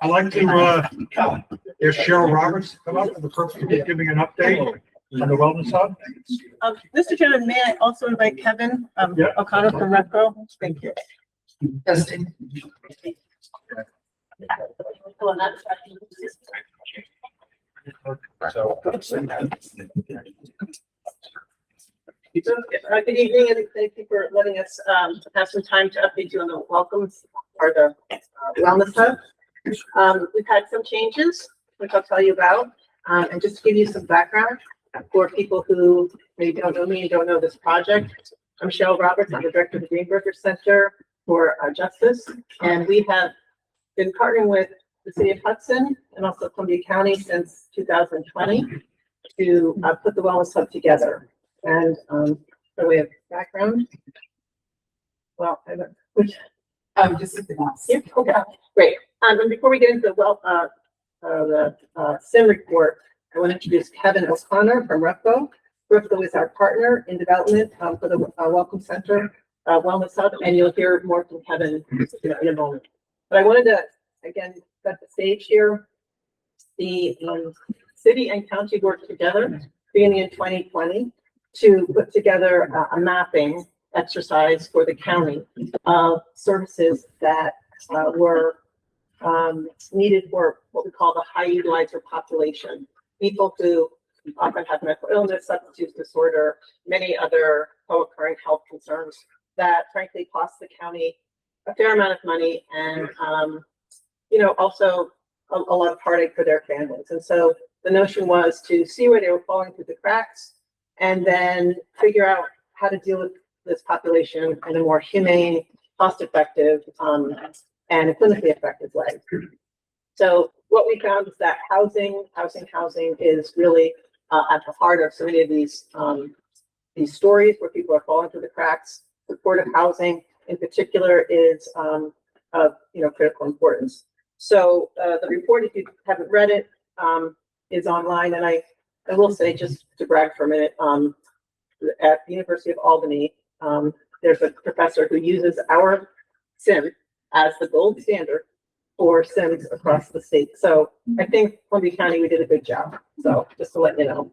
I'd like to, if Cheryl Roberts come up for the purpose of giving an update on the Wellness Hub. Mr. Chairman, may I also invite Kevin O'Connor from Repco? Thank you. Testing. Good evening, and thank you for letting us have some time to update you on the welcomes or the Wellness Hub. We've had some changes, which I'll tell you about, and just to give you some background for people who maybe don't know me and don't know this project. I'm Cheryl Roberts. I'm the director of the Greenberger Center for Justice, and we have been partnering with the City of Hudson and also Columbia County since 2020 to put the Wellness Hub together. And by way of background, well, Just something else. yeah, okay, great. And before we get into the SIM report, I want to introduce Kevin O'Connor from Repco. Repco is our partner in development for the Welcome Center Wellness Hub, and you'll hear more from Kevin in a moment. But I wanted to, again, set the stage here. The city and county worked together beginning in 2020 to put together a mapping exercise for the county of services that were needed for what we call the high utilizer population. People who often have mental illness, substance use disorder, many other co-occurring health concerns that frankly cost the county a fair amount of money and, also a lot of heartache for their families. And so the notion was to see where they were falling through the cracks and then figure out how to deal with this population in a more humane, cost-effective, and clinically effective way. So what we found is that housing is really at the heart of so many of these stories where people are falling through the cracks. Supportive housing, in particular, is of critical importance. So the report, if you haven't read it, is online, and I will say, just to brag for a minute, at the University of Albany, there's a professor who uses our SIM as the gold standard for SIMs across the state. So I think Columbia County, we did a good job. So just to let you know.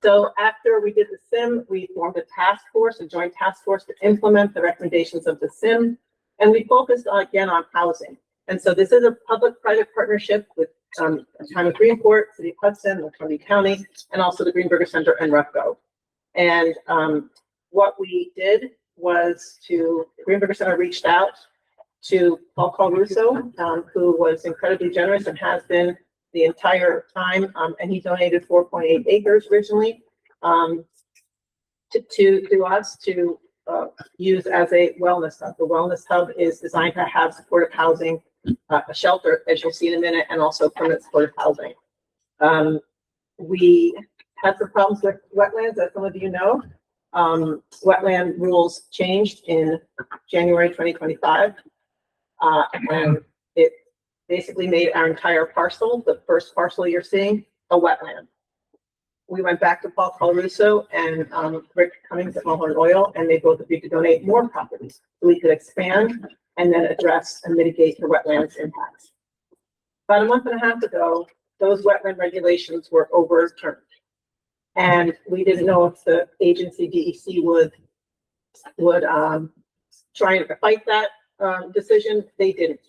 So after we did the SIM, we formed a joint task force to implement the recommendations of the SIM. And we focused again on housing. And so this is a public-private partnership with Town of Greenport, City of Hudson, Columbia County, and also the Greenberger Center and Repco. And what we did was the Greenberger Center reached out to Paul Caruso, who was incredibly generous and has been the entire time, and he donated 4.8 acres originally to us to use as a wellness hub. The wellness hub is designed to have supportive housing, a shelter, as you'll see in a minute, and also permanent supportive housing. We had some problems with wetlands, as some of you know. Wetland rules changed in January 2025, and it basically made our entire parcel, the first parcel you're seeing, a wetland. We went back to Paul Caruso and Rick Cummings at Mulholland Oil, and they both agreed to donate more properties so we could expand and then address and mitigate the wetlands impacts. About a month and a half ago, those wetland regulations were overturned. And we didn't know if the agency DEC would try and fight that decision. They didn't.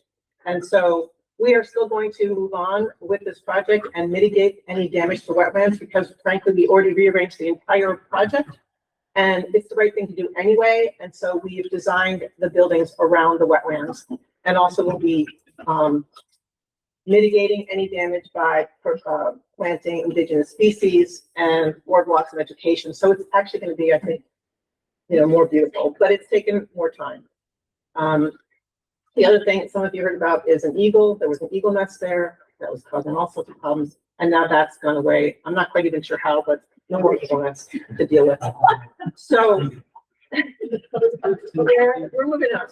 And so we are still going to move on with this project and mitigate any damage to wetlands because frankly, we already rearranged the entire project and it's the right thing to do anyway. And so we've designed the buildings around the wetlands and also will be mitigating any damage by planting indigenous species and boardwalks and vegetation. So it's actually going to be, I think, more beautiful, but it's taken more time. The other thing some of you heard about is an eagle. There was an eagle nest there that was causing all sorts of problems, and now that's gone away. I'm not quite even sure how, but no more eagle nests to deal with. So we're moving on.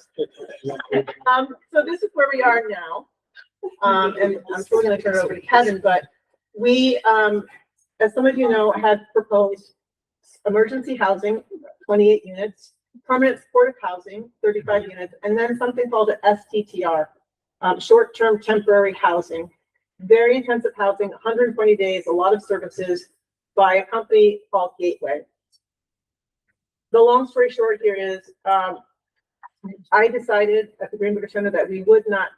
So this is where we are now. And I'm still going to turn it over to Kevin, but we, as some of you know, had proposed emergency housing, 28 units, permanent supportive housing, 35 units, and then something called an STTR, short-term temporary housing, very intensive housing, 120 days, a lot of services by a company called Gateway. The long story short here is, I decided at the Greenberg Center that we would not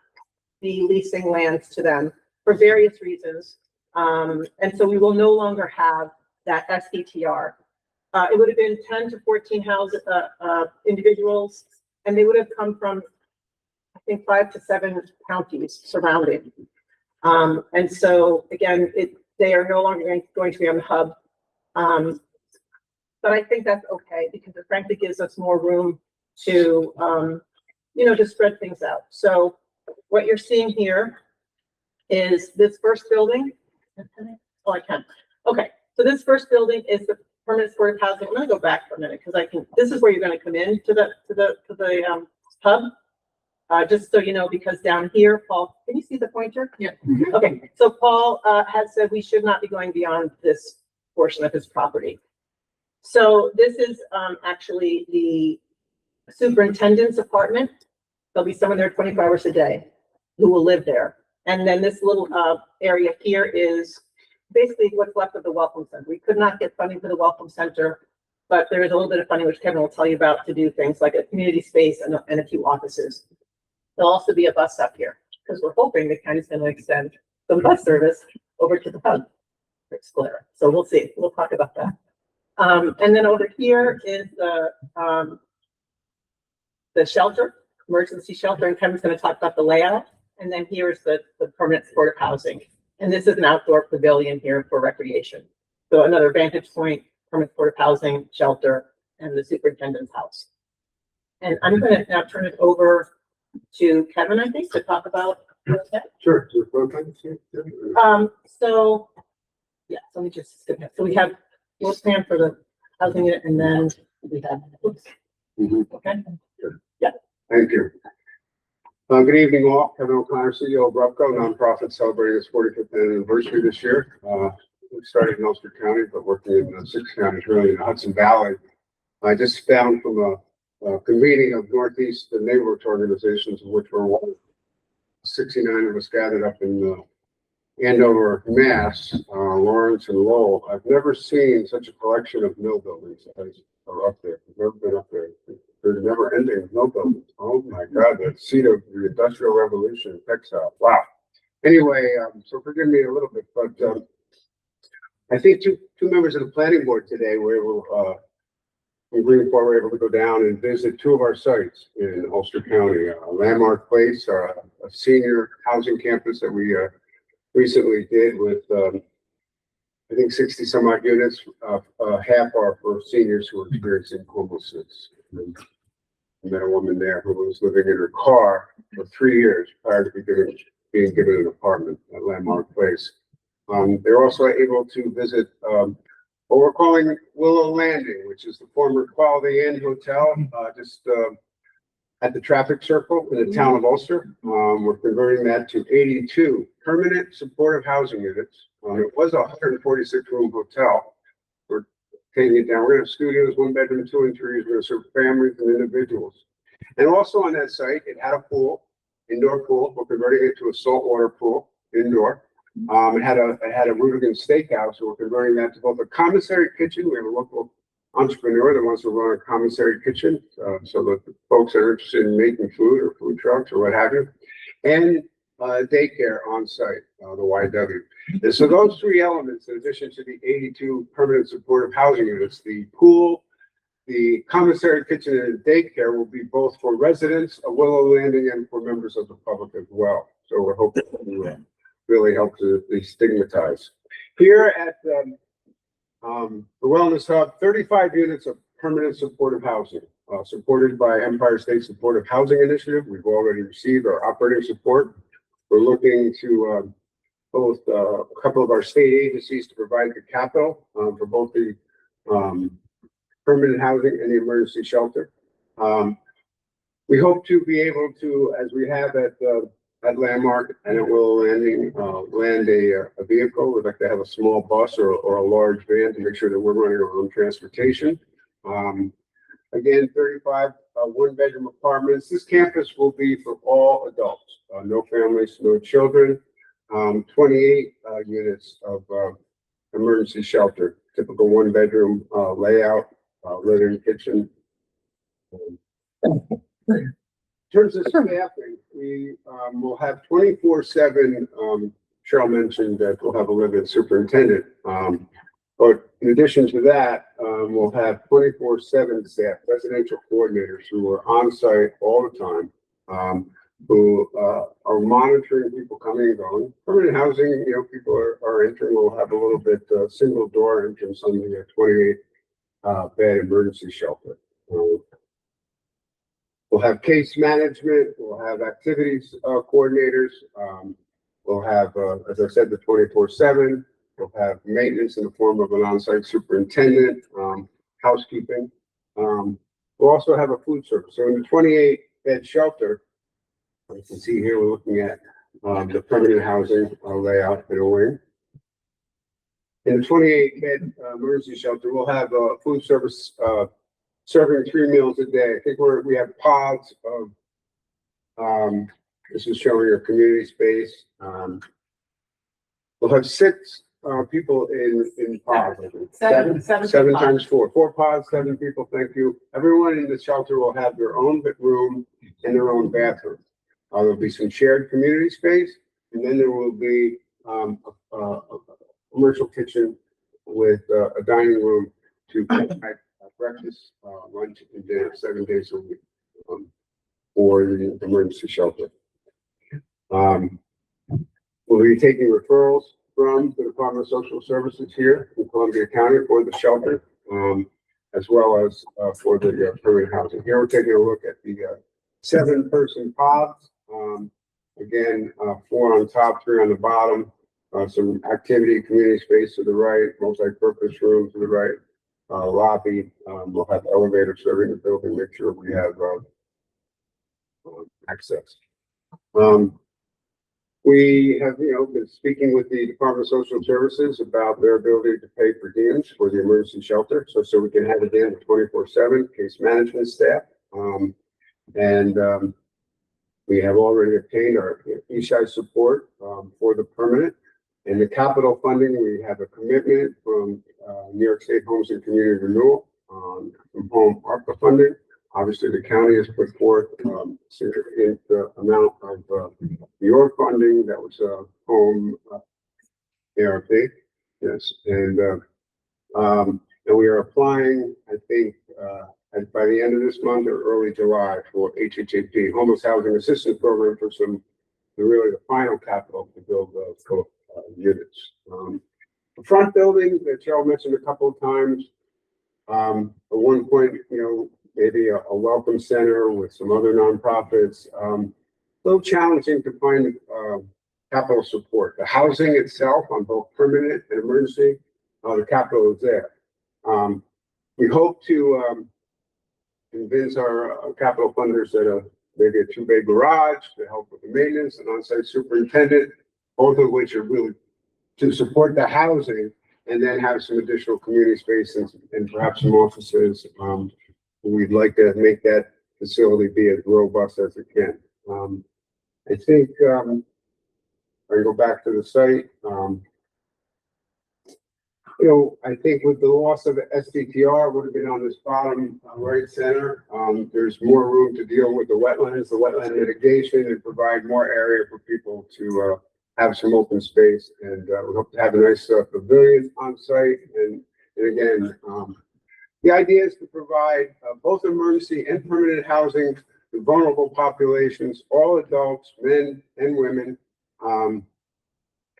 be leasing lands to them for various reasons. And so we will no longer have that SDTR. It would have been 10 to 14 houses, individuals, and they would have come from, I think, 5 to 7 counties surrounding. And so again, they are no longer going to be on the hub. But I think that's okay because it frankly gives us more room to, to spread things out. So what you're seeing here is this first building. Oh, I can. Okay. So this first building is the permanent supportive housing. I'm going to go back for a minute because this is where you're going to come in to the hub. Just so you know, because down here, Paul, can you see the pointer? Yeah. Okay. So Paul has said we should not be going beyond this portion of his property. So this is actually the superintendent's apartment. There'll be someone there 24 hours a day who will live there. And then this little area here is basically what's left of the Welcome Center. We could not get funding for the Welcome Center, but there is a little bit of funding, which Kevin will tell you about, to do things like a community space and a few offices. There'll also be a bus stop here because we're hoping the county's going to extend some bus service over to the hub for Sclera. So we'll see. We'll talk about that. And then over here is the shelter, emergency shelter, and Kevin's going to talk about the layout. And then here's the permanent supportive housing. And this is an outdoor pavilion here for recreation. So another vantage point, permanent supportive housing, shelter, and the superintendent's house. And I'm going to now turn it over to Kevin, I think, to talk about that. Sure. So yeah, so let me just skip that. So we have floor plan for the housing unit, and then we have, oops. Okay. Thank you. Good evening, all. Kevin O'Connor, CEO of Repco, nonprofit celebrating its 45th anniversary this year. We started in Ulster County, but working in 6 counties, really in the Hudson Valley. I just found from a convening of Northeast neighborhood organizations, of which were 69 of us gathered up in Andover, Mass, Lawrence and Lowell. I've never seen such a collection of mill buildings as are up there. I've never been up there. There's never ending mill buildings. Oh my God, the seat of the Industrial Revolution, textile. Wow. Anyway, so forgive me a little bit, but I think two members of the planning board today were able, in Greenport, were able to go down and visit 2 of our sites in Ulster County. Landmark Place, a senior housing campus that we recently did with, I think 60 some odd units. Half are for seniors who are experiencing homelessness. I met a woman there who was living in her car for 3 years prior to being given an apartment at Landmark Place. They're also able to visit what we're calling Willow Landing, which is the former Quality Inn Hotel, just at the traffic circle in the town of Ulster. We're converting that to 82 permanent supportive housing units. It was a 146-room hotel. We're taking it down. We're going to have studios, 1 bedroom, 2 and 3s. We're going to serve families and individuals. And also on that site, it had a pool, indoor pool. We're converting it to a saltwater pool, indoor. It had a Rudigan Steakhouse, so we're converting that to both a commissary kitchen. We have a local entrepreneur that wants to run a commissary kitchen, so that the folks that are interested in making food or food trucks or what have you, and daycare on site, the YW. And so those 3 elements, in addition to the 82 permanent supportive housing units, the pool, the commissary kitchen, and the daycare will be both for residents of Willow Landing and for members of the public as well. So we're hoping to really help to destigmatize. Here at the Wellness Hub, 35 units of permanent supportive housing, supported by Empire State Supportive Housing Initiative. We've already received our operating support. We're looking to both a couple of our state agencies to provide the capital for both the permanent housing and the emergency shelter. We hope to be able to, as we have at Landmark and at Willow Landing, land a vehicle. We'd like to have a small bus or a large van to make sure that we're running our own transportation. Again, 35 one-bedroom apartments. This campus will be for all adults, no families, no children. 28 units of emergency shelter, typical one-bedroom layout, living, kitchen. In terms of staffing, we will have 24/7. Cheryl mentioned that we'll have a live-in superintendent. But in addition to that, we'll have 24/7 staff, residential coordinators who are on site all the time, who are monitoring people coming and going. Permanent housing, people are entering. We'll have a little bit single door entrance on the 28 bed emergency shelter. We'll have case management. We'll have activities coordinators. We'll have, as I said, the 24/7. We'll have maintenance in the form of an on-site superintendent, housekeeping. We'll also have a food service. So in the 28 bed shelter, you can see here, we're looking at the permanent housing layout in a wing. In the 28 bed emergency shelter, we'll have a food service serving 3 meals a day. I think we have pods of, this is showing your community space. We'll have 6 people in pods. Seven Seven times 4. 4 pods, 7 people. Thank you. Everyone in the shelter will have their own room and their own bathroom. There'll be some shared community space, and then there will be a commercial kitchen with a dining room to provide breakfast, lunch, and dinner 7 days a week for the emergency shelter. We'll be taking referrals from the Department of Social Services here in Columbia County for the shelter, as well as for the permanent housing. Here we're taking a look at the 7-person pods. Again, 4 on top, 3 on the bottom. Some activity, community space to the right, multi-purpose room to the right, lobby. We'll have elevators serving the building, make sure we have access. We have, been speaking with the Department of Social Services about their ability to pay per diems for the emergency shelter, so we can have it in 24/7 case management staff. We have already obtained our ESHI support for the permanent. And the capital funding, we have a commitment from New York State Homes and Community Renewal from home ARPA funding. Obviously, the county has put forth a significant amount of your funding that was home ARP. Yes, and we are applying, I think, by the end of this month or early July for HHAP, Homeless Housing Assistance Program, for really the final capital to build those units. The front building that Cheryl mentioned a couple of times, at one point, maybe a welcome center with some other nonprofits. A little challenging to find capital support. The housing itself on both permanent and emergency, the capital is there. We hope to convince our capital funders that maybe a 2-bay garage to help with the maintenance, and on-site superintendent, both of which are really to support the housing, and then have some additional community space and perhaps some offices. We'd like to make that facility be as robust as it can. I think I go back to the site. I think with the loss of the SDTR would have been on this bottom right center. There's more room to deal with the wetland mitigation, and provide more area for people to have some open space. And we hope to have a nice pavilion on site. And again, the idea is to provide both emergency and permanent housing to vulnerable populations, all adults, men and women.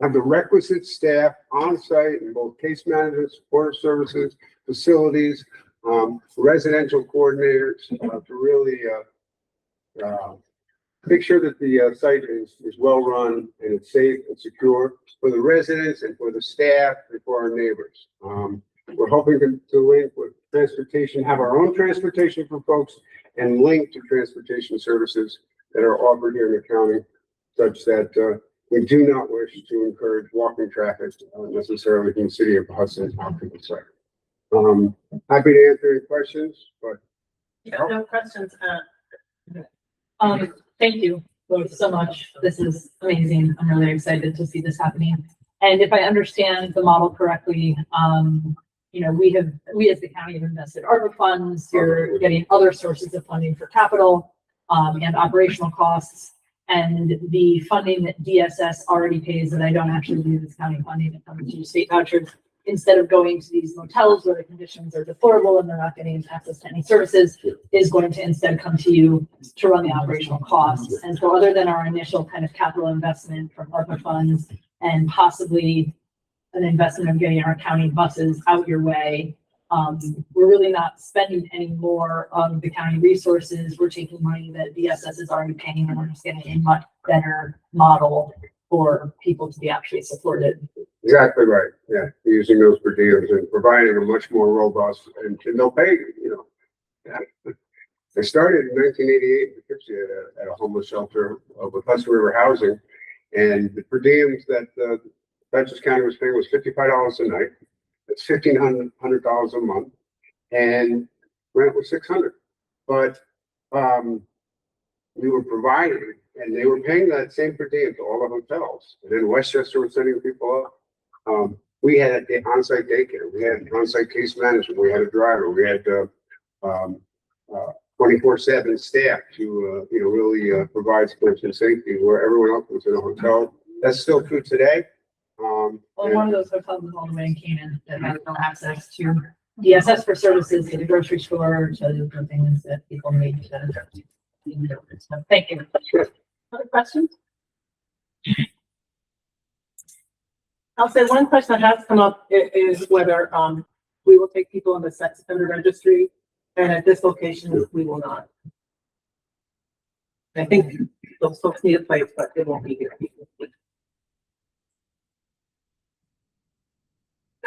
Have the requisite staff on site in both case management, support services, facilities, residential coordinators to really make sure that the site is well run and it's safe and secure for the residents and for the staff and for our neighbors. We're hoping to link with transportation, have our own transportation for folks, and link to transportation services that are offered here in the county, such that we do not wish to encourage walking traffic necessarily from the city of Hudson out to the site. Happy to answer any questions, but Yeah, no questions. Thank you both so much. This is amazing. I'm really excited to see this happening. And if I understand the model correctly, we as the county have invested ARPA funds. You're getting other sources of funding for capital, and operational costs. And the funding that DSS already pays that I don't actually use as county funding, it comes to state vouchers. Instead of going to these motels where the conditions are deplorable and they're not getting access to any services, is going to instead come to you to run the operational costs. And so other than our initial kind of capital investment from ARPA funds and possibly an investment of getting our county buses out your way, we're really not spending any more of the county resources. We're taking money that DSS is already paying, and we're just getting a much better model for people to be actually supported. Exactly right. Yeah, using those per diems and providing a much more robust, and they'll pay, They started in 1988 in Poughkeepsie at a homeless shelter with Hudson River Housing, and the per diems that Dutchess County was paying was $55 a night. That's $1,500 a month, and rent was $600. But we were providing, and they were paying that same per diem to all the hotels. And then Westchester was sending people up. We had on-site daycare. We had on-site case management. We had a driver. We had 24/7 staff to really provide security and safety where everyone else was in a hotel. That's still true today. Well, one of those hotels is all the way in Canaan that has no access to DSS for services, to the grocery store, to the things that people need to. So, thank you. Other questions? I'll say one question that has come up is whether we will take people in the sex offender registry, and at this location, we will not. I think those folks need a place, but they won't be here.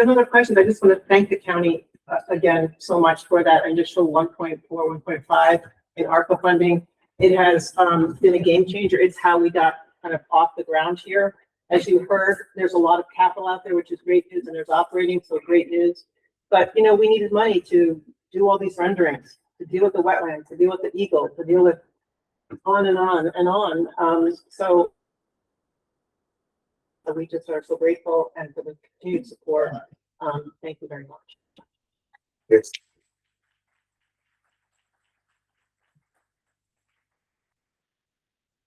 Another question. I just want to thank the county again so much for that initial 1.4, 1.5 in ARPA funding. It has been a game changer. It's how we got kind of off the ground here. As you heard, there's a lot of capital out there, which is great news, and there's operating, so great news. But we needed money to do all these renderings, to deal with the wetlands, to deal with the eagle, to deal with on and on and on. So we just are so grateful, and for the continued support. Thank you very much. Yes.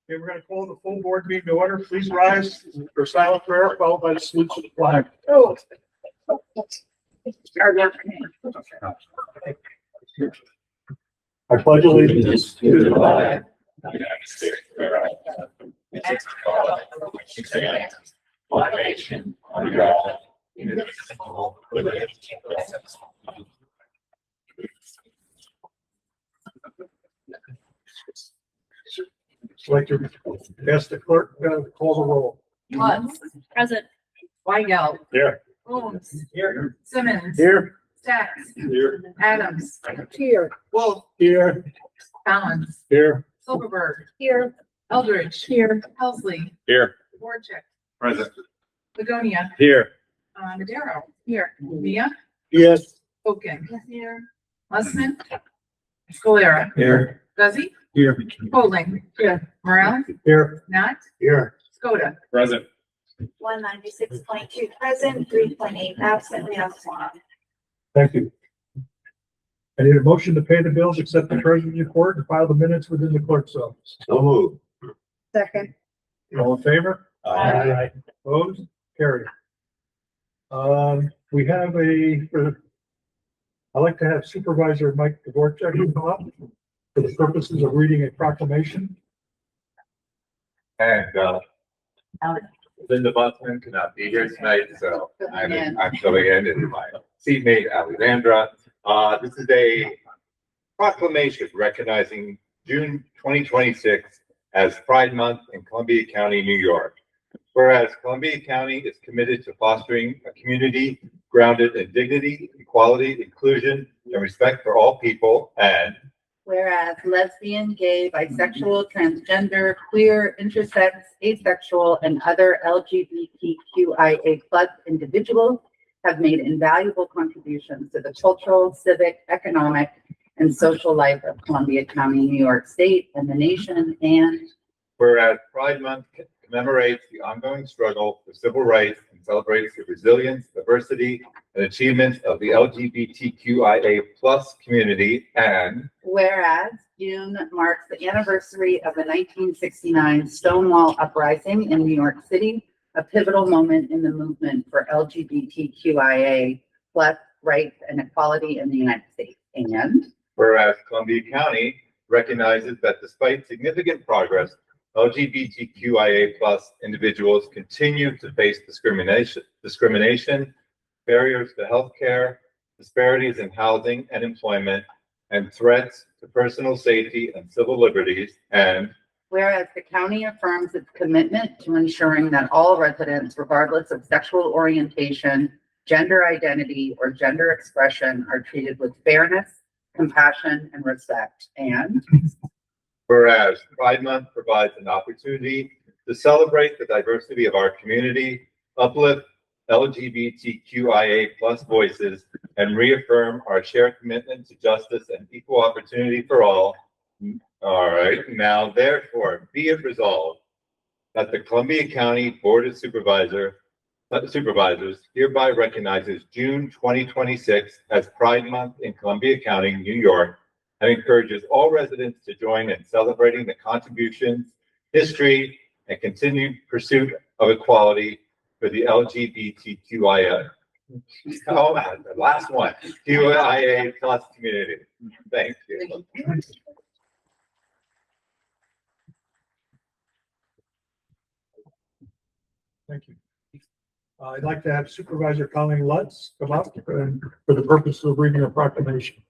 Okay, we're going to call the full board meeting to order. Please rise for silent prayer, followed by the salute to the flag. Oh. I pledge allegiance to the flag. One nation, under God, indivisible, with liberty and justice. I'd like to ask the clerk to call the roll. Lutz. Present. Weigel. Here. Holmes. Here. Simmons. Here. Stacks. Here. Adams. Here. Wolf. Here. Collins. Here. Silverberg. Here. Eldridge. Here. Helsley. Here. Warcheck. Present. Ligonia. Here. Madero. Here. Mia. Yes. Oken. Here. Mussman. Scalera. Here. Guzzi. Here. Holding. Here. Morel. Here. Not. Here. Skoda. Present. 196.2 present, 3.8 absent. We have one. Thank you. I need a motion to pay the bills, accept the treasurer's report, and file the minutes within the clerk's office. So moved. Second. All in favor? Aye. Opposed? Carried. We have I'd like to have Supervisor Mike Dvorak come up for the purposes of reading a proclamation. And Linda Bussman cannot be here tonight, so I'm filling in as my seatmate Alexandra. This is a proclamation recognizing June 2026 as Pride Month in Columbia County, New York. Whereas Columbia County is committed to fostering a community grounded in dignity, equality, inclusion, and respect for all people, and Whereas lesbian, gay, bisexual, transgender, queer, intersex, asexual, and other LGBTQIA+ individuals have made invaluable contributions to the cultural, civic, economic, and social life of Columbia County, New York State, and the nation, and Whereas Pride Month commemorates the ongoing struggle for civil rights and celebrates the resilience, diversity, and achievements of the LGBTQIA+ community, and whereas June marks the anniversary of the 1969 Stonewall Uprising in New York City, a pivotal moment in the movement for LGBTQIA+ rights and equality in the United States. And whereas Columbia County recognizes that despite significant progress, LGBTQIA+ individuals continue to face discrimination, barriers to healthcare, disparities in housing and employment, and threats to personal safety and civil liberties. And whereas the county affirms its commitment to ensuring that all residents, regardless of sexual orientation, gender identity, or gender expression, are treated with fairness, compassion, and respect. And whereas Pride Month provides an opportunity to celebrate the diversity of our community, uplift LGBTQIA+ voices, and reaffirm our shared commitment to justice and equal opportunity for all. All right, now therefore be it resolved that the Columbia County Board of Supervisors hereby recognizes June 2026 as Pride Month in Columbia County, New York, and encourages all residents to join in celebrating the contributions, history, and continued pursuit of equality for the LGBTQIA. Oh, man, the last one, QIA+ community. Thank you. Thank you. I'd like to have Supervisor Colleen Lutz come up for the purpose of reading a proclamation.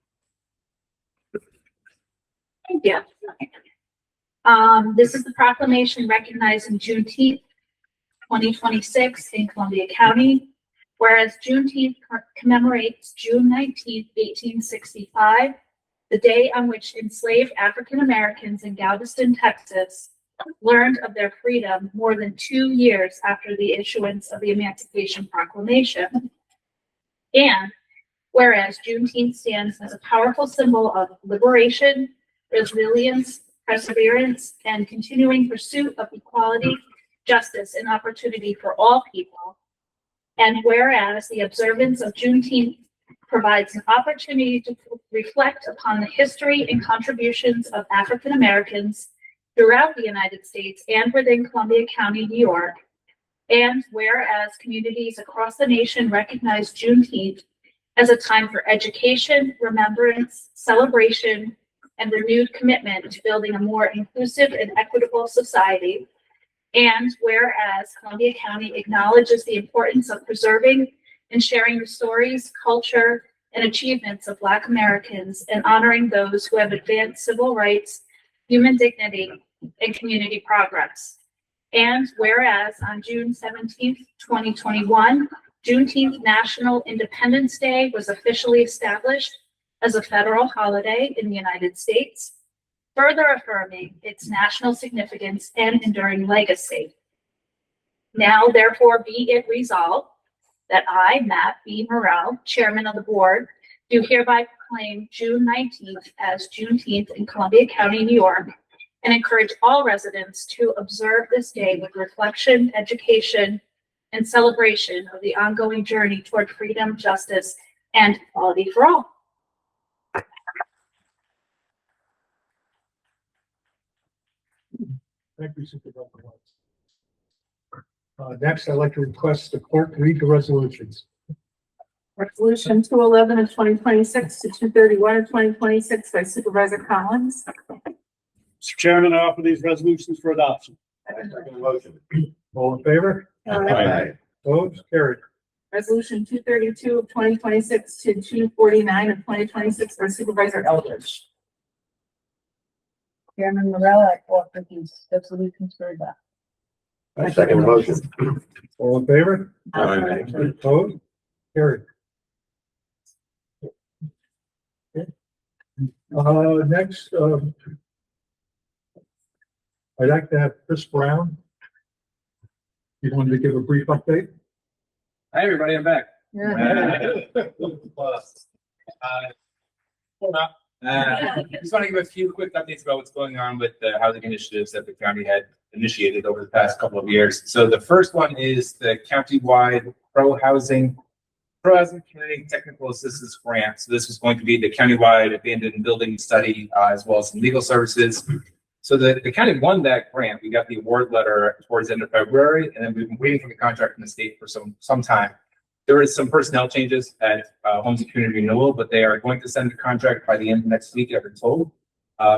Thank you. This is the proclamation recognizing Juneteenth 2026 in Columbia County. Whereas Juneteenth commemorates June 19th, 1865, the day on which enslaved African Americans in Galveston, Texas, learned of their freedom more than 2 years after the issuance of the Emancipation Proclamation. And whereas Juneteenth stands as a powerful symbol of liberation, resilience, perseverance, and continuing pursuit of equality, justice, and opportunity for all people. And whereas the observance of Juneteenth provides an opportunity to reflect upon the history and contributions of African Americans throughout the United States and within Columbia County, New York. And whereas communities across the nation recognize Juneteenth as a time for education, remembrance, celebration, and renewed commitment to building a more inclusive and equitable society. And whereas Columbia County acknowledges the importance of preserving and sharing the stories, culture, and achievements of Black Americans and honoring those who have advanced civil rights, human dignity, and community progress. And whereas on June 17th, 2021, Juneteenth National Independence Day was officially established as a federal holiday in the United States, further affirming its national significance and enduring legacy. Now, therefore, be it resolved that I, Matt B. Morrell, Chairman of the Board, do hereby proclaim June 19th as Juneteenth in Columbia County, New York, and encourage all residents to observe this day with reflection, education, and celebration of the ongoing journey toward freedom, justice, and equality for all. Thank you, Supervisor Lutz. Next, I'd like to request the clerk to read the resolutions. Resolution 211 of 2026 to 231 of 2026 by Supervisor Collins. Mr. Chairman, I offer these resolutions for adoption. All in favor? Aye. Opposed? Carried. Resolution 232 of 2026 to 249 of 2026 by Supervisor Eldridge. Chairman Morrell, I offer these resolutions for adoption. I second the motion. All in favor? Aye. Opposed? Carried. Next, I'd like to have Chris Brown. You wanted to give a brief update? Hi, everybody, I'm back. Just want to give a few quick updates about what's going on with the housing initiatives that the county had initiated over the past couple of years. So the first one is the countywide pro-housing community technical assistance grant. So this is going to be the countywide abandoned building study, as well as some legal services. So the county won that grant. We got the award letter towards the end of February, and then we've been waiting for the contract from the state for some time. There is some personnel changes at Homes and Community Renewal, but they are going to send the contract by the end of next week, I've been told.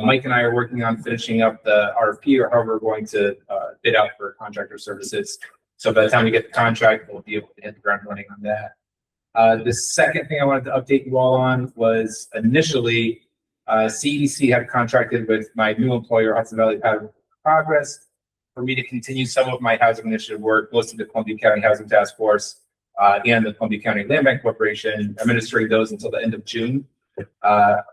Mike and I are working on finishing up the RFP, or however we're going to bid out for contractor services. So by the time we get the contract, we'll be able to hit the ground running on that. The second thing I wanted to update you all on was initially CEDC had contracted with my new employer, Hudson Valley Housing Progress, for me to continue some of my housing initiative work, most of the Columbia County Housing Task Force and the Columbia County Land Bank Corporation, administering those until the end of June.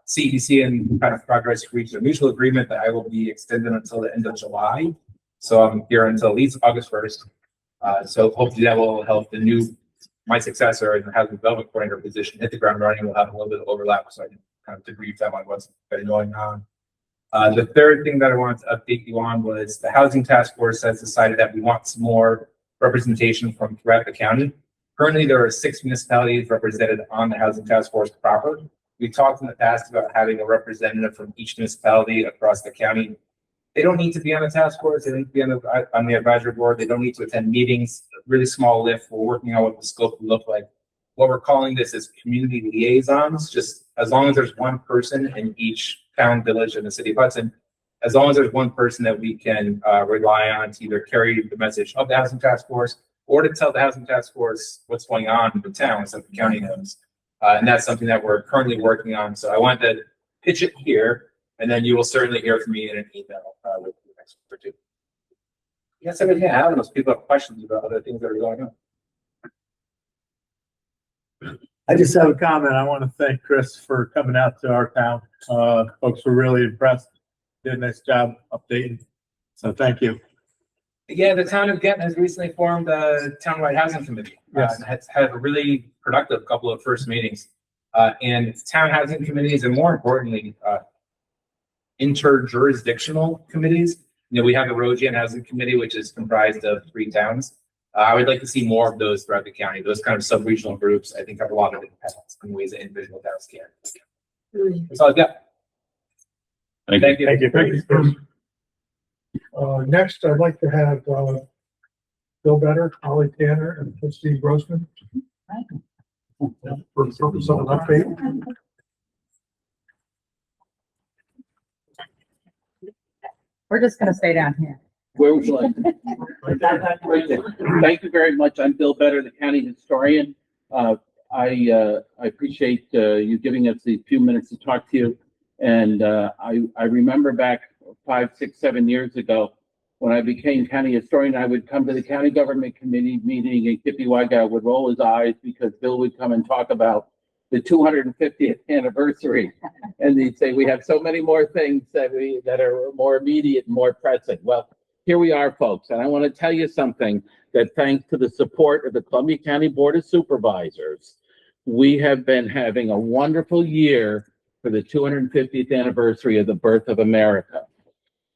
CEDC and Kind of Progress reached a mutual agreement that I will be extended until the end of July. So I'm here until at least August 1st. So hopefully that will help my successor in the housing development coordinator position hit the ground running. We'll have a little bit of overlap, so I can kind of debrief them on what's been going on. The third thing that I wanted to update you on was the Housing Task Force has decided that we want some more representation from throughout the county. Currently, there are 6 municipalities represented on the Housing Task Force proper. We talked in the past about having a representative from each municipality across the county. They don't need to be on the task force. They need to be on the advisory board. They don't need to attend meetings. Really small lift. We're working on what the scope will look like. What we're calling this is community liaisons. Just as long as there's one person in each town, village, in the city of Hudson, as long as there's one person that we can rely on to either carry the message of the Housing Task Force or to tell the Housing Task Force what's going on in the town so the county knows. And that's something that we're currently working on. So I wanted to pitch it here, and then you will certainly hear from me in an email with the next week or two. Yes, everything I have, unless people have questions about other things that are going on. I just have a comment. I want to thank Chris for coming out to our town. Folks were really impressed. Did a nice job updating. So thank you. Yeah, the town of Getting has recently formed a townwide housing committee. Yes. And has had a really productive couple of first meetings. And town housing committees, and more importantly, interjurisdictional committees. You know, we have the Rogian Housing Committee, which is comprised of 3 towns. I would like to see more of those throughout the county. Those kind of sub-regional groups, I think, have a lot of impact in ways that individual towns can. That's all I've got. Thank you. Thank you. Next, I'd like to have Bill Better, Holly Tanner, and Christine Grossman for the purpose of an update. We're just gonna stay down here. Where would you like? Right there. Thank you very much. I'm Bill Better, the county historian. I appreciate you giving us these few minutes to talk to you. And I remember back 5, 6, 7 years ago when I became county historian, I would come to the county government committee meeting, and Kippy Weigott would roll his eyes because Bill would come and talk about the 250th anniversary. And he'd say, we have so many more things that are more immediate and more pressing. Well, here we are, folks. And I want to tell you something, that thanks to the support of the Columbia County Board of Supervisors, we have been having a wonderful year for the 250th anniversary of the birth of America.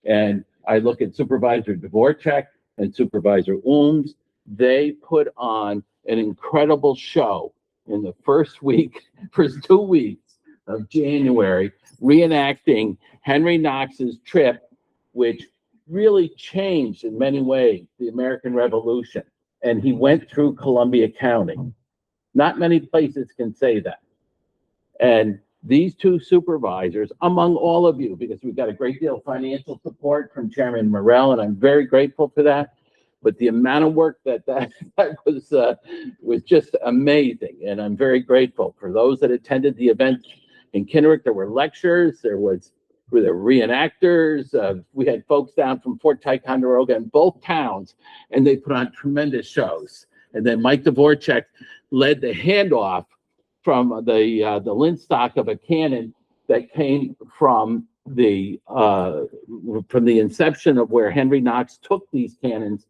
And I look at Supervisor Dvorak and Supervisor Ooms. They put on an incredible show in the first 2 weeks of January, reenacting Henry Knox's trip, which really changed in many ways the American Revolution. And he went through Columbia County. Not many places can say that. And these 2 supervisors, among all of you, because we've got a great deal of financial support from Chairman Morrell, and I'm very grateful for that. But the amount of work that was just amazing, and I'm very grateful for those that attended the event in Kennewick. There were lectures, there were reenactors. We had folks down from Fort Ticonderoga in both towns, and they put on tremendous shows. And then Mike Dvorak led the handoff from the lintstock of a cannon that came from the inception of where Henry Knox took these cannons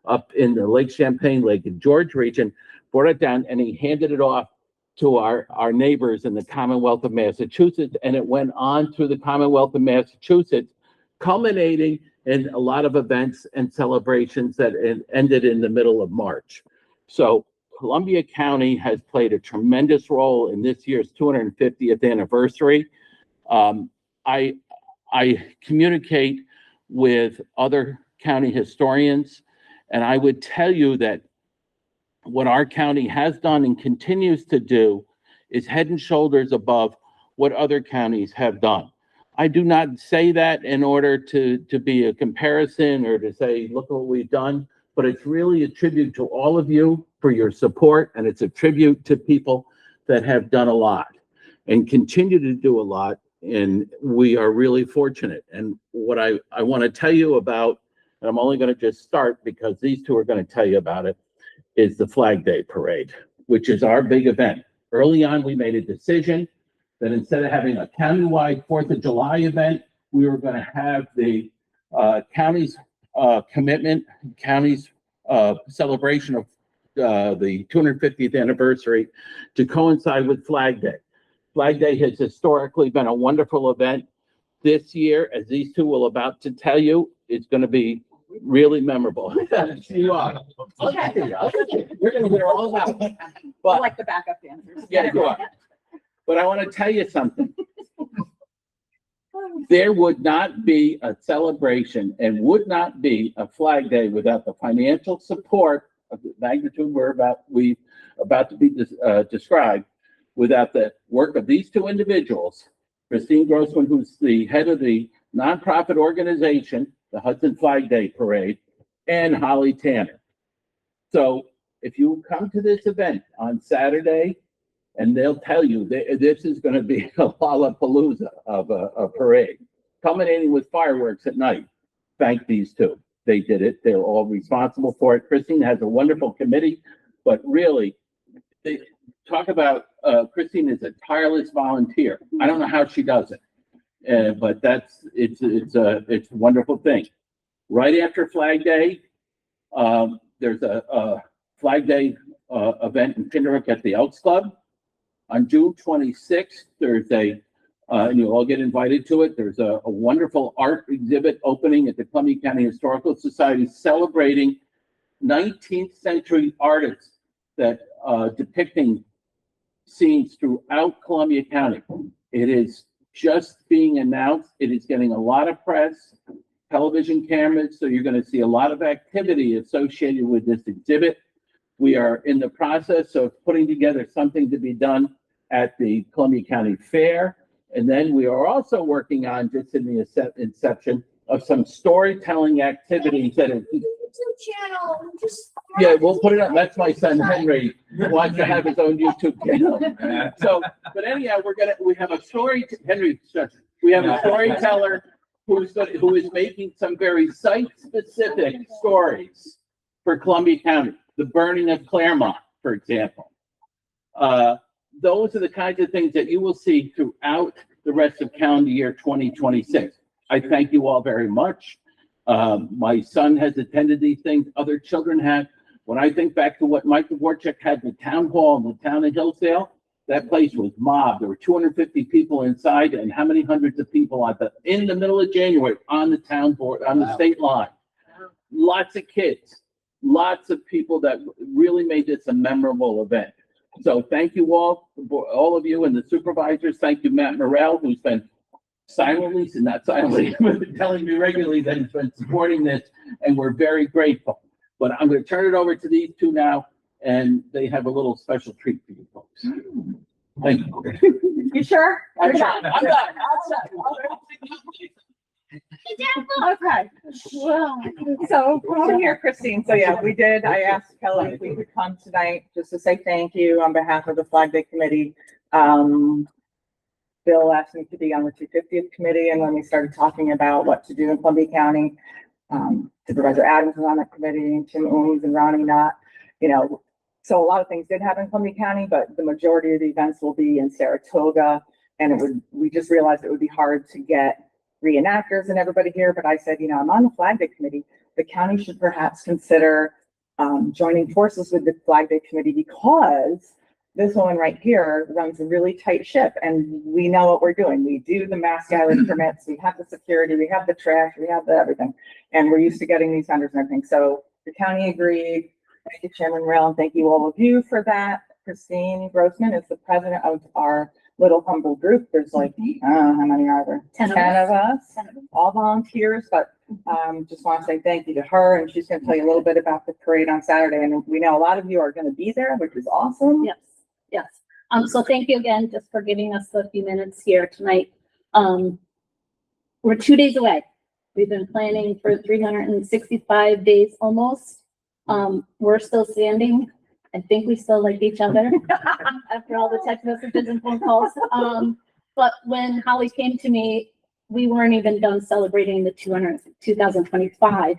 up in the Lake Champlain, Lake and George region, brought it down, and he handed it off to our neighbors in the Commonwealth of Massachusetts, and it went on through the Commonwealth of Massachusetts, culminating in a lot of events and celebrations that ended in the middle of March. So Columbia County has played a tremendous role in this year's 250th anniversary. I communicate with other county historians, and I would tell you that what our county has done and continues to do is head and shoulders above what other counties have done. I do not say that in order to be a comparison or to say, look what we've done, but it's really a tribute to all of you for your support, and it's a tribute to people that have done a lot and continue to do a lot, and we are really fortunate. And what I want to tell you about, and I'm only going to just start because these two are going to tell you about it, is the Flag Day Parade, which is our big event. Early on, we made a decision that instead of having a countywide 4th of July event, we were going to have the county's commitment, county's celebration of the 250th anniversary to coincide with Flag Day. Flag Day has historically been a wonderful event. This year, as these two will about to tell you, it's going to be really memorable. You are. Okay. You're going to hear all about it. I like the backup dancers. Yeah, you are. But I want to tell you something. There would not be a celebration and would not be a Flag Day without the financial support of the magnitude we're about to be described, without the work of these two individuals, Christine Grossman, who's the head of the nonprofit organization, the Hudson Flag Day Parade, and Holly Tanner. So if you come to this event on Saturday, and they'll tell you this is going to be a Lollapalooza of a parade, culminating with fireworks at night. Thank these two. They did it. They're all responsible for it. Christine has a wonderful committee, but really, they talk about Christine is a tireless volunteer. I don't know how she does it, but it's a wonderful thing. Right after Flag Day, there's a Flag Day event in Pembroke at the Elks Club. On June 26th, there's and you'll all get invited to it. There's a wonderful art exhibit opening at the Columbia County Historical Society celebrating 19th century artists that depicting scenes throughout Columbia County. It is just being announced. It is getting a lot of press, television cameras, so you're going to see a lot of activity associated with this exhibit. We are in the process of putting together something to be done at the Columbia County Fair. And then we are also working on, just in the inception, of some storytelling activities that are. Yeah, we'll put it up. That's my son Henry, who wants to have his own YouTube channel. So, but anyhow, we have a story. Henry, we have a storyteller who is making some very site-specific stories for Columbia County. The burning of Claremont, for example. Those are the kinds of things that you will see throughout the rest of calendar year 2026. I thank you all very much. My son has attended these things. Other children have. When I think back to what Mike Dvorak had the town hall in the town of Hillsdale, that place was mobbed. There were 250 people inside, and how many hundreds of people in the middle of January on the town board, on the state line. Lots of kids. Lots of people that really made this a memorable event. So thank you all of you and the supervisors. Thank you, Matt Morrell, who's been silently, not silently, telling me regularly that he's been supporting this, and we're very grateful. But I'm going to turn it over to these two now, and they have a little special treat for you folks. Thank you. You sure? I'm done. Okay, well, so we're over here, Christine. So yeah, I asked Kelly if we could come tonight just to say thank you on behalf of the Flag Day Committee. Bill asked me to be on the 250th committee, and when we started talking about what to do in Columbia County, Supervisor Adams was on that committee, Tim Ooms and Ronnie Knott, so a lot of things did happen in Columbia County, but the majority of the events will be in Saratoga, and we just realized it would be hard to get reenactors and everybody here, but I said, I'm on the Flag Day Committee. The county should perhaps consider joining forces with the Flag Day Committee, because this woman right here runs a really tight ship and we know what we're doing. We do the mass gathering permits, we have the security, we have the trash, we have the everything. And we're used to getting these tenders and everything. So the county agreed. Thank you, Chairman Rail, and thank you all of you for that. Christine Grossman is the president of our little humble group. There's like, I don't know how many are there? 10 of us, all volunteers, but just want to say thank you to her, and she's going to tell you a little bit about the parade on Saturday. And we know a lot of you are going to be there, which is awesome. Yes, yes. So thank you again just for giving us a few minutes here tonight. We're 2 days away. We've been planning for 365 days almost. We're still standing. I think we still like each other after all the text messages and phone calls. But when Holly came to me, we weren't even done celebrating the 2025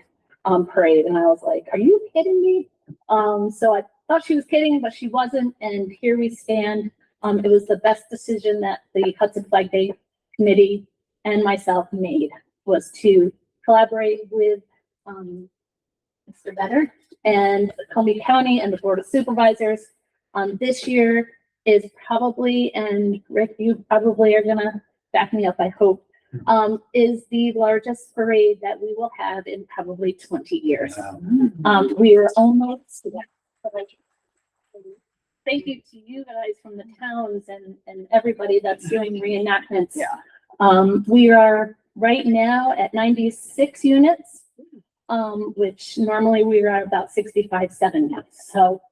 parade. And I was like, are you kidding me? So I thought she was kidding, but she wasn't. And here we stand. It was the best decision that the Hudson Flag Day Committee and myself made, was to collaborate with Mr. Vedder and Columbia County and the Board of Supervisors. This year is probably, and Rick, you probably are gonna back me up, I hope, is the largest parade that we will have in probably 20 years. We are almost, thank you to you guys from the towns and everybody that's doing reenactments. We are right now at 96 units. Which normally we are at about 65, 70. So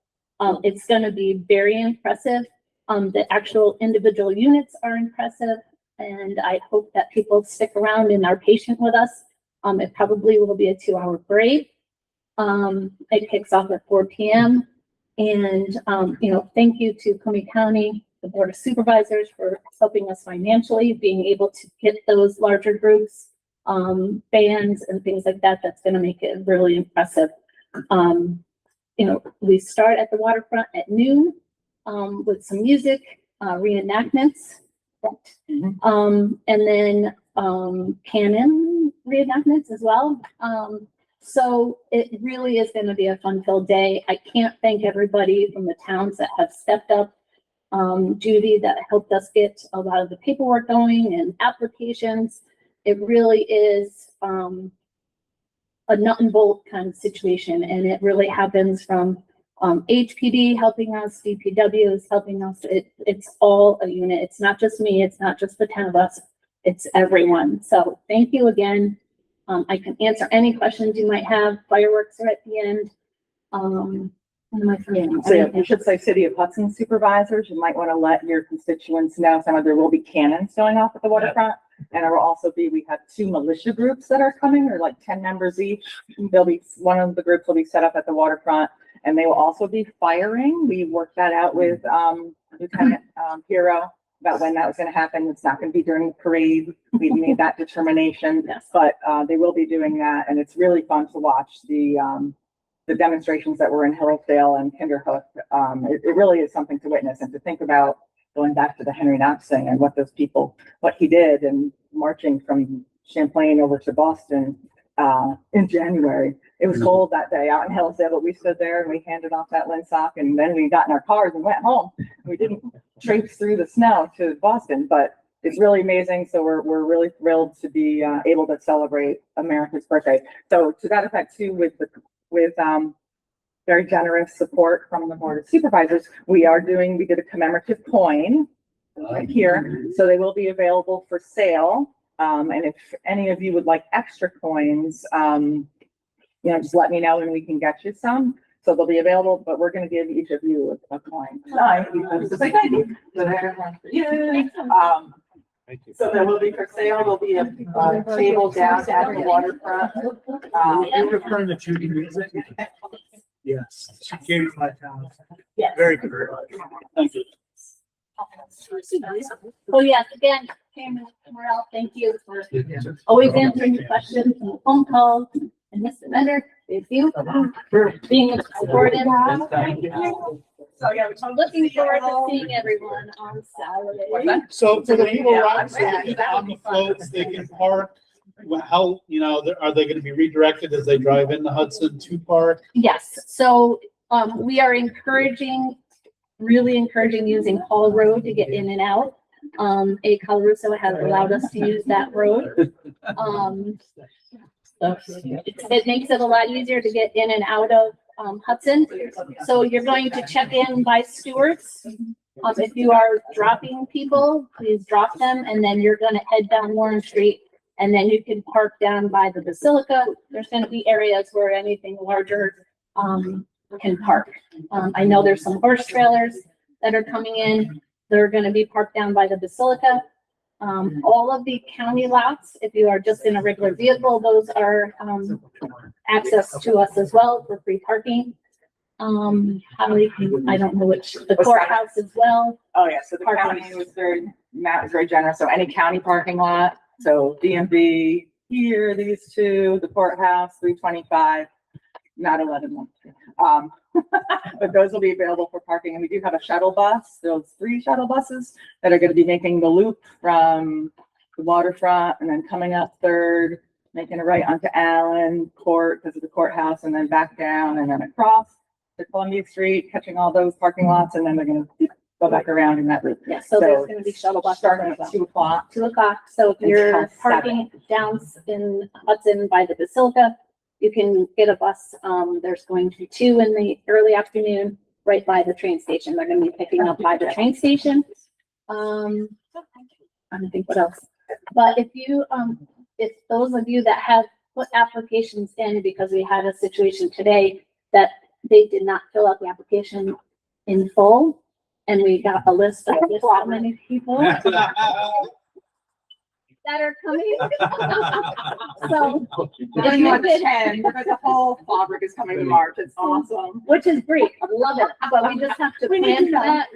it's going to be very impressive. The actual individual units are impressive, and I hope that people stick around and are patient with us. It probably will be a 2-hour parade. It kicks off at 4 p.m. And, thank you to Columbia County, the Board of Supervisors, for helping us financially, being able to get those larger groups, bands and things like that. That's going to make it really impressive. We start at the waterfront at noon with some music, reenactments, and then canon reenactments as well. So it really is going to be a fun-filled day. I can't thank everybody from the towns that have stepped up. Judy, that helped us get a lot of the paperwork going and applications. It really is a nut and bolt kind of situation, and it really happens from HPD helping us, DPW is helping us. It's all a unit. It's not just me. It's not just the 10 of us. It's everyone. So thank you again. I can answer any questions you might have. Fireworks are at the end. What am I forgetting? So yeah, you should say City of Hudson Supervisors. You might want to let your constituents know there will be cannons going off at the waterfront. And there will also be, we have 2 militia groups that are coming. They're like 10 members each. They'll be, one of the groups will be set up at the waterfront, and they will also be firing. We worked that out with Lieutenant Hero about when that was going to happen. It's not going to be during the parade. We made that determination, but they will be doing that, and it's really fun to watch the demonstrations that were in Hillsdale and Kinderhook. It really is something to witness and to think about, going back to the Henry Knox thing and what he did, and marching from Champlain over to Boston in January. It was cold that day out in Hillsdale, but we stood there and we handed off that Linsock, and then we got in our cars and went home. We didn't traipse through the snow to Boston, but it's really amazing. So we're really thrilled to be able to celebrate America's birthday. So to that effect too, with very generous support from the Board of Supervisors, we did a commemorative coin right here. So they will be available for sale. And if any of you would like extra coins, just let me know and we can get you some. So they'll be available, but we're going to give each of you a coin tonight because it's a thank you. So there will be for sale. There'll be a table down at the waterfront. You referring to Judy music? Yes, she came to my town. Very good. Thank you. So yes, again, Chairman Morrell, thank you for always answering the questions and phone calls. And Mr. Bender, thank you for being supportive. So yeah, I'm looking forward to seeing everyone on Saturday. So for the people riding on the floats, they can park. How, are they going to be redirected as they drive into Hudson to park? Yes. So we are encouraging really encouraging using Hall Road to get in and out. A Calaruso has allowed us to use that road. It makes it a lot easier to get in and out of Hudson. So you're going to check in by Stewart's. If you are dropping people, please drop them, and then you're gonna head down Warren Street, and then you can park down by the Basilica. There's gonna be areas where anything larger can park. I know there's some horse trailers that are coming in. They're gonna be parked down by the Basilica. All of the county lots, if you are just in a regular vehicle, those are access to us as well for free parking. I don't know which, the courthouse as well. Oh, yeah, so the Parking. county was Matt was very generous, so any county parking lot, so DMV here, these two, the courthouse, 325, not 11. But those will be available for parking, and we do have a shuttle bus, those 3 shuttle buses that are gonna be making the loop from the waterfront and then coming up Third, making a right onto Allen Court, because of the courthouse, and then back down and then across to Columbia Street, catching all those parking lots, and then they're gonna go back around in that route. Yeah, so there's gonna be shuttle buses. Starting as well. at 2 o'clock. 2 o'clock. So if you're Until parking down in Hudson by the Basilica, you can get a bus. There's going to be 2 in the early afternoon, right by the train station. They're gonna be picking up by the train station. I don't think what else. But if you, if those of you that have put applications in, because we had a situation today that they did not fill out the application in full, and we got a list of just how many people that are coming. So, We're doing 10, because the whole fabric is coming in March. It's awesome. which is great, I love it, but we just have to We need plan to for that.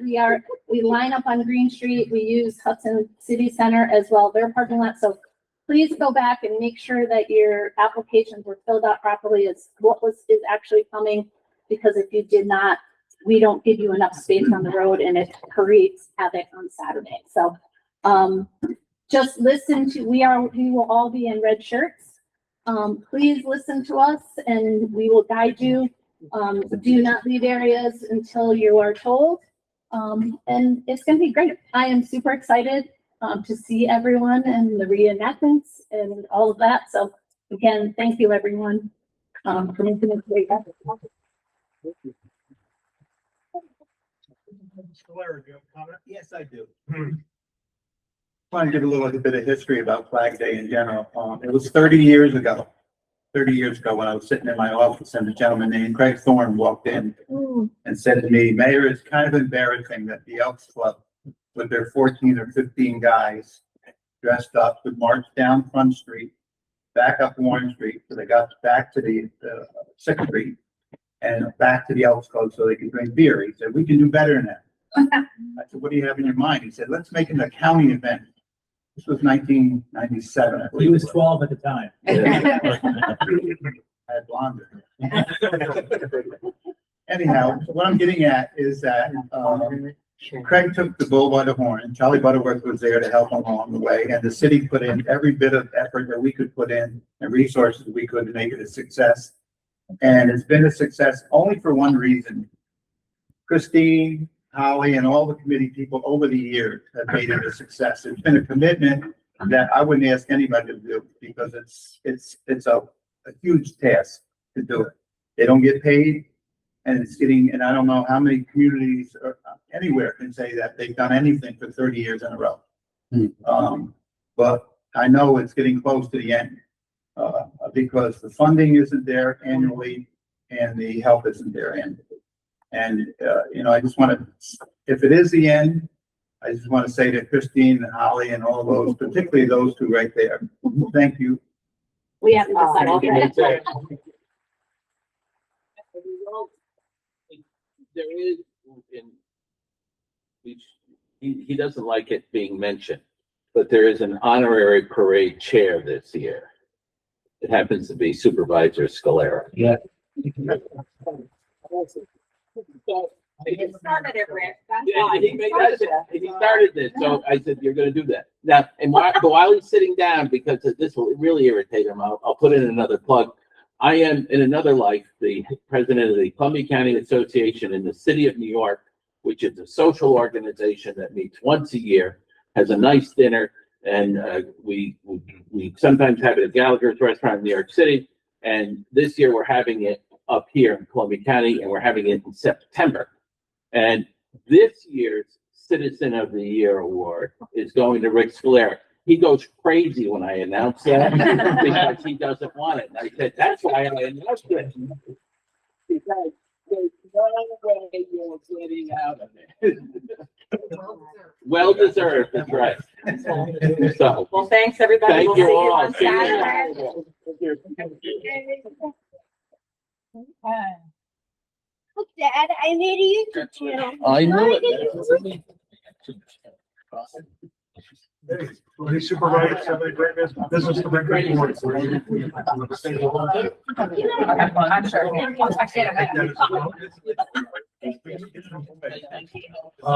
We line up on Green Street, we use Hudson City Center as well, their parking lot, so please go back and make sure that your applications were filled out properly, is actually coming, because if you did not, we don't give you enough space on the road, and it creates havoc on Saturday, so, just listen to, we will all be in red shirts. Please listen to us and we will guide you. Do not leave areas until you are told. And it's gonna be great. I am super excited to see everyone and the reenactments and all of that. So again, thank you everyone for making it great. Yes, I do. Want to give a little bit of history about Flag Day in general. It was 30 years ago. 30 years ago when I was sitting in my office and a gentleman named Craig Thorne walked in and said to me, "Mayor, it's kind of embarrassing that the Elks Club with their 14 or 15 guys dressed up would march down Front Street, back up Warren Street, so they got back to the 6th Street and back to the Elks Club so they could drink beer." He said, "We can do better than that." I said, "What do you have in your mind?" He said, "Let's make it a county event." This was 1997. I believe. He was 12 at the time. I had blonder. Anyhow, what I'm getting at is that Craig took the bull by the horn, and Charlie Butterworth was there to help him along the way, and the city put in every bit of effort that we could put in and resources we could to make it a success. And it's been a success only for one reason. Christine, Holly, and all the committee people over the years have made it a success. It's been a commitment that I wouldn't ask anybody to do, because it's a huge task to do it. They don't get paid, and and I don't know how many communities or anywhere can say that they've done anything for 30 years in a row. But I know it's getting close to the end, because the funding isn't there annually and the help isn't there annually. And, I just want to, if it is the end, I just want to say to Christine and Holly and all those, particularly those two right there, thank you. We haven't decided. There is, he doesn't like it being mentioned, but there is an honorary parade chair this year. It happens to be Supervisor Scalera. Yeah. He started it, Rick. Yeah, he started this, so I said, "You're gonna do that." Now, and while he's sitting down, because this will really irritate him, I'll put in another plug. I am, in another life, the president of the Columbia County Association in the city of New York, which is a social organization that meets once a year, has a nice dinner, and we sometimes have it at Gallagher's Restaurant in New York City. And this year we're having it up here in Columbia County, and we're having it in September. And this year's Citizen of the Year award is going to Rick Scalera. He goes crazy when I announce that because he doesn't want it. And I said, that's why I announced it. Because there's no way you're getting out of it. Well deserved, that's right. So, Well, thanks, everybody. thank We'll you see all. on See you Saturday. Dad, I made a YouTube channel. I knew it. Hey, police supervisors have any great business to bring forward.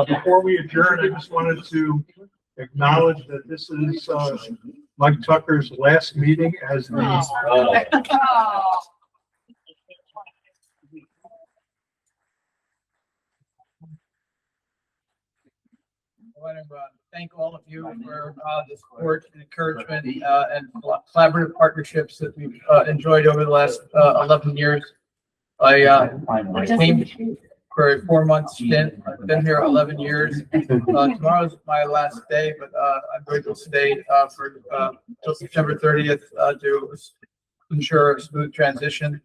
Before we adjourn, I just wanted to acknowledge that this is, Mike Tucker's last meeting as the, I want to thank all of you for the support and encouragement and collaborative partnerships that we've enjoyed over the last 11 years. I came for a 4-month stint. I've been here 11 years. Tomorrow's my last day, but I'm going to stay for till September 30th to ensure a smooth transition.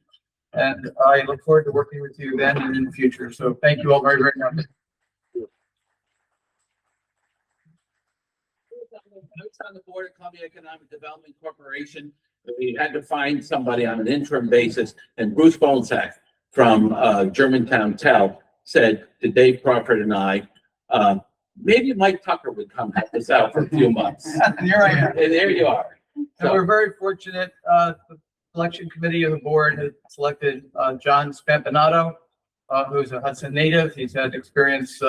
And I look forward to working with you then and in the future. So thank you all very, very much. I was on the board of Columbia Economic Development Corporation. We had to find somebody on an interim basis, and Bruce Bonsack from Germantown Tel said to Dave Crawford and I, maybe Mike Tucker would come help us out for a few months. And here I am. And there you are. And we're very fortunate. The selection committee of the board has selected John Spampanato, who's a Hudson native. He's had experience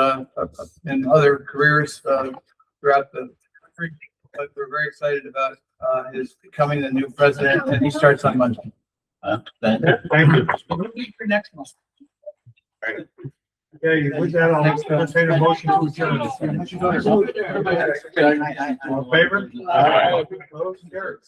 in other careers throughout the country. But we're very excited about his becoming the new president, and he starts on Monday. thank you. For next month. Okay, with that, I'll entertain a motion to adjourn. All in favor? Aye. Opposed? Carried.